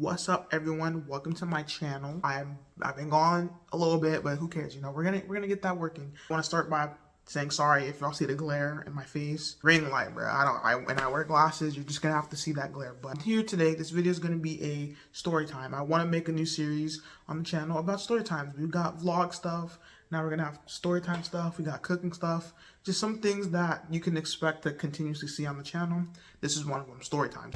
What's up, everyone? Welcome to my channel. I've been gone a little bit, but who cares? We're gonna get that working. I want to start by saying sorry if y'all see the glare in my face. Ring light, bro. When I wear glasses, you're just gonna have to see that glare. But here today, this video is gonna be a story time. I want to make a new series on the channel about story times. We've got vlog stuff. Now we're gonna have story time stuff. We got cooking stuff. Just some things that you can expect to continuously see on the channel. This is one of them, story time.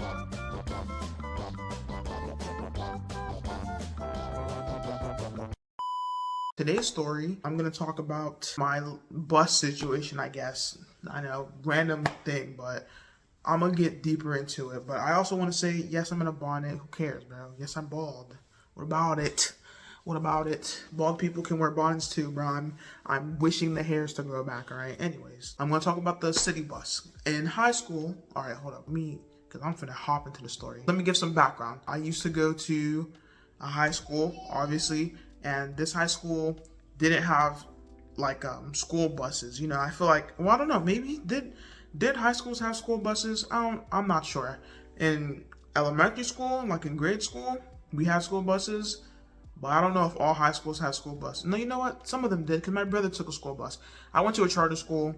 Today's story, I'm going to talk about my bus situation, I guess. I know, random thing, but I'm going to get deeper into it. But I also want to say, yes, I'm in a bonnet. Who cares, bro? Yes, I'm bald. What about it? What about it? Bald people can wear bonnets too, bro. I'm wishing the hairs to grow back, all right? Anyways, I'm going to talk about the city bus. In high school, all right, hold up. Because I'm finna hop into the story. Let me give some background. I used to go to a high school, obviously, and this high school didn't have like school buses. I feel like, well, I don't know, maybe did high schools have school buses? I'm not sure. In elementary school, like in grade school, we had school buses, but I don't know if all high schools have school buses. No, you know what? Some of them did, because my brother took a school bus. I went to a charter school.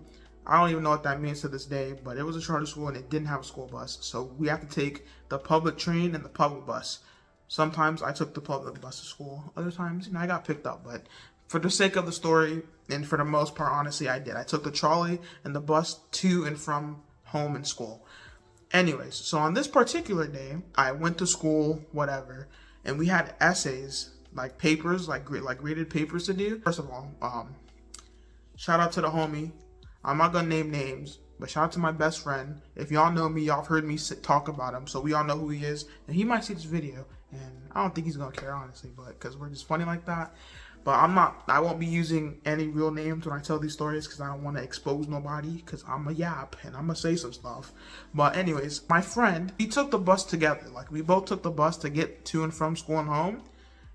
I don't even know what that means to this day, but it was a charter school and it didn't have a school bus. So we have to take the public train and the public bus. Sometimes I took the public bus to school. Other times, I got picked up. But for the sake of the story, and for the most part, honestly, I did. I took the trolley and the bus to and from home and school. Anyways, so on this particular day, I went to school, whatever, and we had essays, like papers, like graded papers to do. First of all, shout out to the homie. I'm not gonna name names, but shout out to my best friend. If y'all know me, y'all have heard me talk about him, so we all know who he is. And he might see this video, and I don't think he's gonna care, honestly, but because we're just funny like that. But I won't be using any real names when I tell these stories, because I don't want to expose nobody, because I'm a yap, and I'm gonna say some stuff. But anyways, my friend, he took the bus together. Like, we both took the bus to get to and from school and home.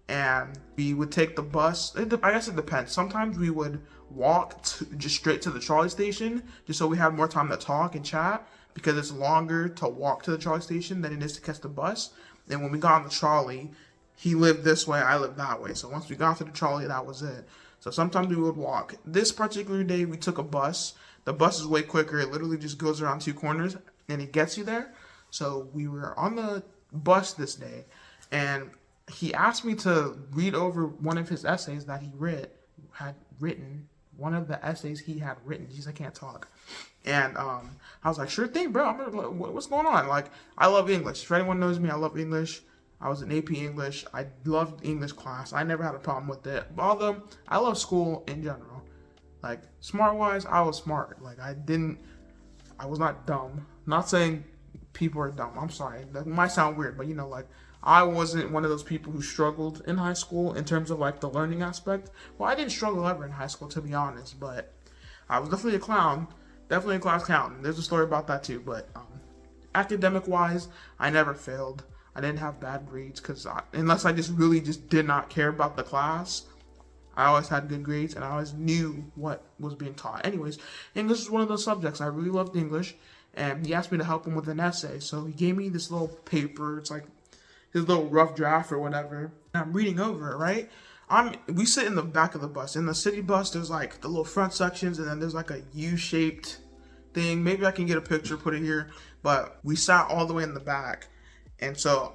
And we would take the bus. I guess it depends. Sometimes we would walk just straight to the trolley station, just so we had more time to talk and chat, because it's longer to walk to the trolley station than it is to catch the bus. And when we got on the trolley, he lived this way, I lived that way. So once we got to the trolley, that was it. So sometimes we would walk. This particular day, we took a bus. The bus is way quicker. It literally just goes around two corners and it gets you there. So we were on the bus this day, and he asked me to read over one of his essays that he had written. One of the essays he had written. Jeez, I can't talk. And I was like, sure thing, bro. What's going on? Like, I love English. If anyone knows me, I love English. I was in AP English. I loved English class. I never had a problem with it. Although, I love school in general. Like, smart-wise, I was smart. Like, I was not dumb. Not saying people are dumb. I'm sorry. That might sound weird, but like, I wasn't one of those people who struggled in high school in terms of like the learning aspect. Well, I didn't struggle ever in high school, to be honest, but I was definitely a clown. Definitely a class clown. There's a story about that too, but academic wise, I never failed. I didn't have bad grades, because unless I really did not care about the class, I always had good grades and I always knew what was being taught. Anyways, English is one of those subjects. I really loved English, and he asked me to help him with an essay. So he gave me this little paper. It's like his little rough draft or whatever. And I'm reading over it, right? We sit in the back of the bus. In the city bus, there's like the little front sections, and then there's like a U-shaped thing. Maybe I can get a picture, put it here. But we sat all the way in the back. And so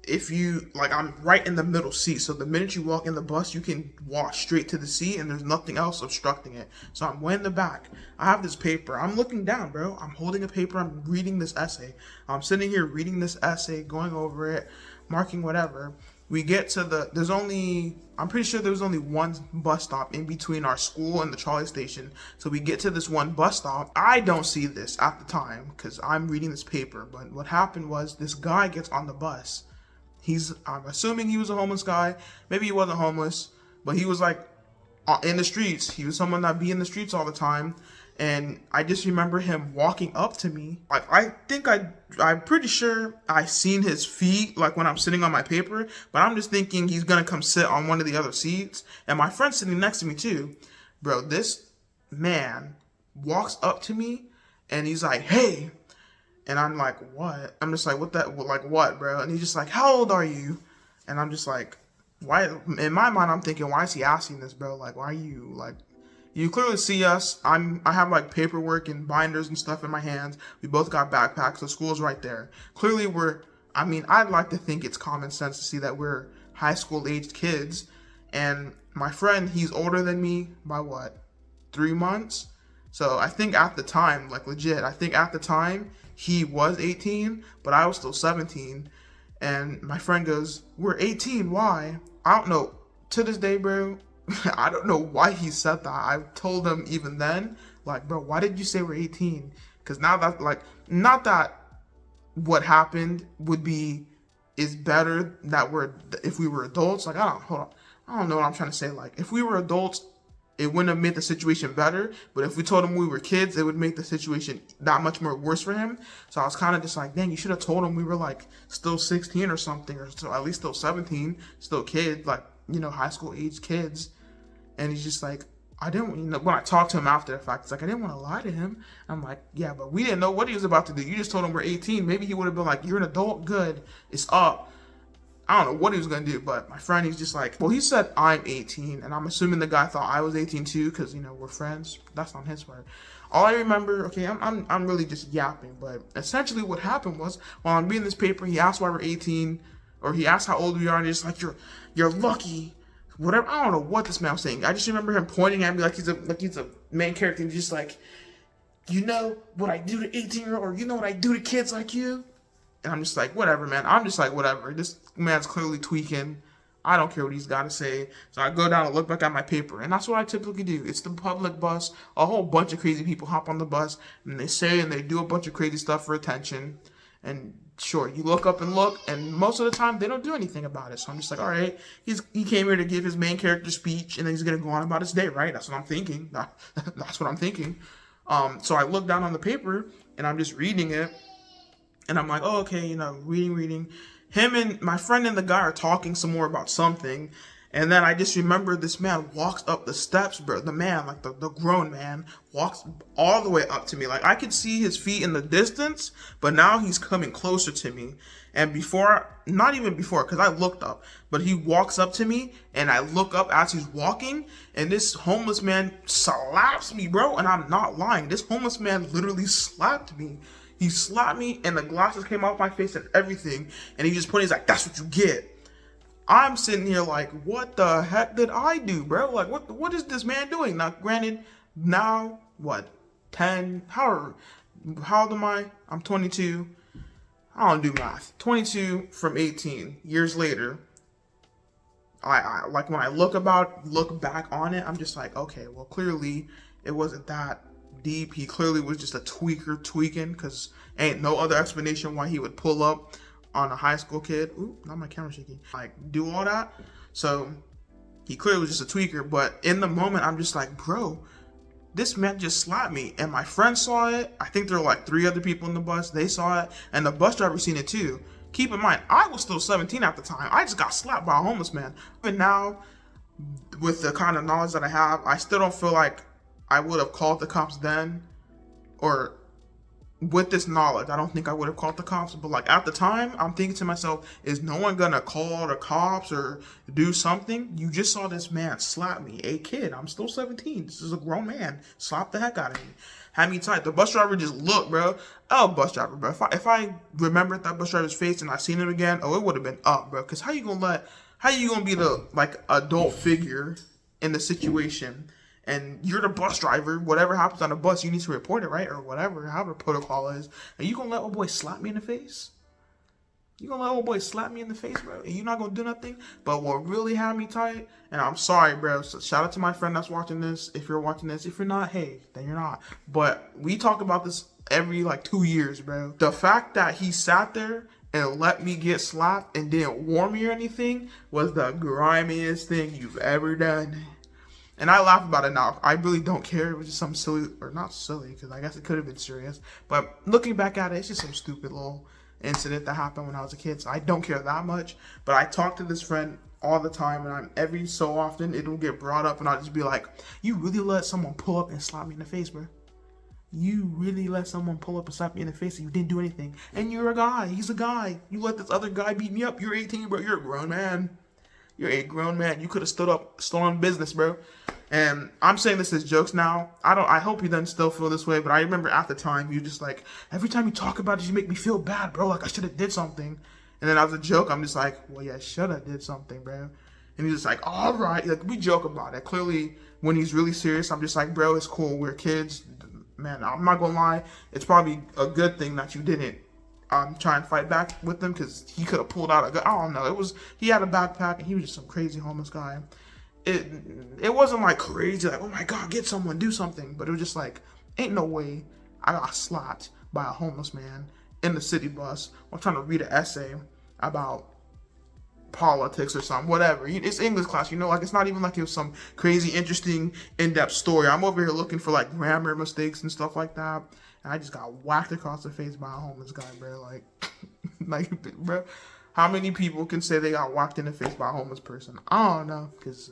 I'm right in the middle seat. So the minute you walk in the bus, you can walk straight to the seat and there's nothing else obstructing it. So I'm way in the back. I have this paper. I'm looking down, bro. I'm holding a paper. I'm reading this essay. I'm sitting here reading this essay, going over it, marking whatever. We get to I'm pretty sure there was only one bus stop in between our school and the trolley station. So we get to this one bus stop. I don't see this at the time because I'm reading this paper. But what happened was, this guy gets on the bus. I'm assuming he was a homeless guy. Maybe he wasn't homeless, but he was like in the streets. He was someone that be in the streets all the time. And I just remember him walking up to me. I'm pretty sure I seen his feet, like when I'm sitting on my paper, but I'm just thinking he's gonna come sit on one of the other seats. And my friend's sitting next to me too. Bro, this man walks up to me and he's like, hey, And I'm like, what? I'm just like, what that, like, what, bro? And he's just like, how old are you? And I'm just like, why? In my mind, I'm thinking, why is he asking this, bro? Like, why are you, like, you clearly see us. I have like paperwork and binders and stuff in my hands. We both got backpacks. The school's right there. Clearly I mean, I'd like to think it's common sense to see that we're high school aged kids. And my friend, he's older than me by what? 3 months? So I think at the time, like legit, I think at the time he was 18, but I was still 17. And my friend goes, we're 18, why? I don't know. To this day, bro, I don't know why he said that. I told him even then, like, bro, why did you say we're 18? Because now that, like, not that what happened is better that if we were adults, like, I don't know what I'm trying to say. Like, if we were adults, it wouldn't have made the situation better. But if we told him we were kids, it would make the situation that much more worse for him. So I was kind of just like, dang, you should have told him we were like still 16 or something, or still, at least still 17, still kids, like, high school age kids. And he's just like, I didn't, when I talked to him after the fact, it's like, I didn't want to lie to him. I'm like, yeah, but we didn't know what he was about to do. You just told him we're 18. Maybe he would have been like, you're an adult, good, it's up. I don't know what he was going to do, but my friend, he's just like, well, he said I'm 18, and I'm assuming the guy thought I was 18 too, because, we're friends. That's on his part. All I remember, okay, I'm really just yapping, but essentially what happened was, while I'm reading this paper, he asked why we're 18, or he asked how old we are, and he's like, you're lucky, whatever. I don't know what this man was saying. I just remember him pointing at me like he's a main character, and he's just like, you know what I do to 18-year-old, or you know what I do to kids like you? And I'm just like, whatever, man. I'm just like, whatever. This man's clearly tweaking. I don't care what he's got to say. So I go down and look back at my paper. And that's what I typically do. It's the public bus. A whole bunch of crazy people hop on the bus. And they say and they do a bunch of crazy stuff for attention. And sure, you look up and look. And most of the time, they don't do anything about it. So I'm just like, all right. He came here to give his main character speech. And then he's going to go on about his day, right? That's what I'm thinking. That's what I'm thinking. So I look down on the paper. And I'm just reading it. And I'm like, oh, okay, reading. Him and my friend and the guy are talking some more about something. And then I just remember this man walks up the steps, bro. The man, like the grown man, walks all the way up to me. Like, I could see his feet in the distance, but now he's coming closer to me. And not even before, because I looked up, but he walks up to me, and I look up as he's walking, and this homeless man slaps me, bro. And I'm not lying. This homeless man literally slapped me. He slapped me, and the glasses came off my face and everything. And he just pointed, he's like, that's what you get. I'm sitting here like, what the heck did I do, bro? Like, what is this man doing? Now, granted, what, 10, how old am I? I'm 22. I don't do math. 22 from 18 years later. I like, when I look back on it, I'm just like, okay, well, clearly it wasn't that deep. He clearly was just a tweaker tweaking, because ain't no other explanation why he would pull up on a high school kid. Ooh, not my camera shaking. Like, do all that. So he clearly was just a tweaker. But in the moment, I'm just like, bro, this man just slapped me. And my friend saw it. I think there were like 3 other people in the bus. They saw it. And the bus driver seen it too. Keep in mind, I was still 17 at the time. I just got slapped by a homeless man. But now, with the kind of knowledge that I have, I still don't feel like I would have called the cops then, or with this knowledge, I don't think I would have called the cops. But like at the time, I'm thinking to myself, is no one gonna call the cops or do something? You just saw this man slap me, a kid. I'm still 17. This is a grown man. Slap the heck out of me. Had me tight. The bus driver just looked, bro. Oh, bus driver, bro. If I remembered that bus driver's face and I seen him again, oh, it would have been up, bro. Because how you gonna be the like adult figure in the situation? And you're the bus driver. Whatever happens on the bus, you need to report it, right? Or whatever, however protocol is. And you gonna let old boy slap me in the face? You gonna let old boy slap me in the face, bro? And you not gonna do nothing? But what really had me tight, and I'm sorry, bro. So shout out to my friend that's watching this. If you're watching this, if you're not, hey, then you're not. But we talk about this every like 2 years, bro. The fact that he sat there and let me get slapped and didn't warn me or anything was the grimiest thing you've ever done. And I laugh about it now. I really don't care. It was just some silly, or not silly, because I guess it could have been serious. But looking back at it, it's just some stupid little incident that happened when I was a kid. So I don't care that much. But I talk to this friend all the time, and every so often it'll get brought up, and I'll just be like, you really let someone pull up and slap me in the face, bro? You really let someone pull up and slap you in the face and you didn't do anything. And you're a guy. He's a guy. You let this other guy beat me up. You're 18, bro. You're a grown man. You're a grown man. You could have stood up, stood on business, bro. And I'm saying this as jokes now. I hope you then still feel this way, but I remember at the time you just like, every time you talk about it, you make me feel bad, bro. Like I should have did something. And then as a joke, I'm just like, well, yeah, should have did something, bro. And he's just like, all right. Like we joke about it. Clearly, when he's really serious, I'm just like, bro, it's cool. We're kids. Man, I'm not gonna lie. It's probably a good thing that you didn't try and fight back with him, because he could have pulled out a gun. I don't know. He had a backpack and he was just some crazy homeless guy. It wasn't like crazy, like, oh my God, get someone, do something. But it was just like, ain't no way I got slapped by a homeless man in the city bus while trying to read an essay about politics or something, whatever. It's English class, like it's not even like it was some crazy, interesting, in-depth story. I'm over here looking for like grammar mistakes and stuff like that. And I just got whacked across the face by a homeless guy, bro. Like, bro, how many people can say they got whacked in the face by a homeless person? I don't know, because,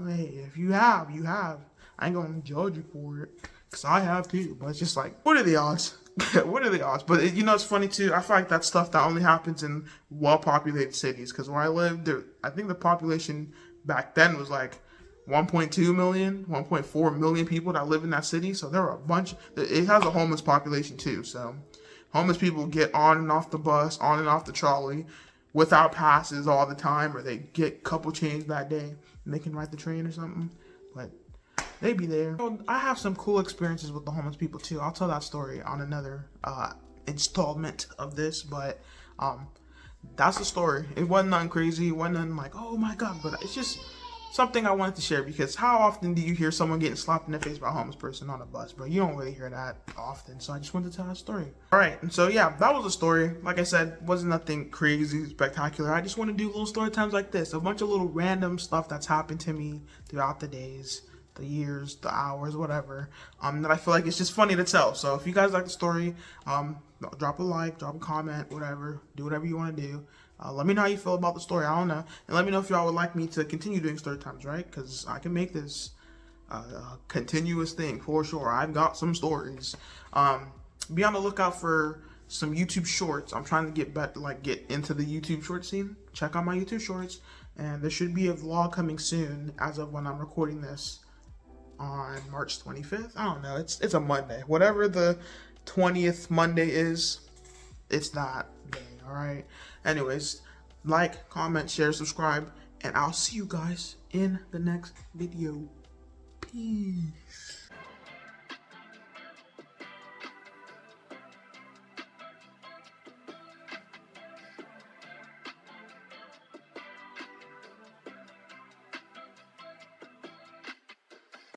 hey, if you have, you have. I ain't going to judge you for it, because I have too. But it's just like, what are the odds? What are the odds? But, it's funny too. I feel like that's stuff that only happens in well-populated cities, because where I live, I think the population back then was like 1.2 million, 1.4 million people that live in that city. So there are a bunch. It has a homeless population too. So homeless people get on and off the bus, on and off the trolley without passes all the time, or they get a couple change that day and they can ride the train or something. But they be there. I have some cool experiences with the homeless people too. I'll tell that story on another installment of this. But that's the story. It wasn't nothing crazy. It wasn't nothing like, oh my God. But it's just something I wanted to share, because how often do you hear someone getting slapped in the face by a homeless person on a bus, bro? You don't really hear that often, so I just wanted to tell that story. All right, and so yeah, that was a story. Like I said, wasn't nothing crazy, spectacular. I just want to do little story times like this, a bunch of little random stuff that's happened to me throughout the days, the years, the hours, whatever, that I feel like it's just funny to tell. So if you guys like the story, drop a like, drop a comment, whatever, do whatever you want to do. Let me know how you feel about the story. I don't know. And let me know if y'all would like me to continue doing story times, right? Because I can make this a continuous thing for sure. I've got some stories. Be on the lookout for some YouTube shorts. I'm trying to get back, get into the YouTube short scene. Check out my YouTube shorts. And there should be a vlog coming soon as of when I'm recording this on March 25th. I don't know. It's a Monday. Whatever the 20th Monday is, it's that day. All right. Anyways, like, comment, share, subscribe, and I'll see you guys in the next video. Peace.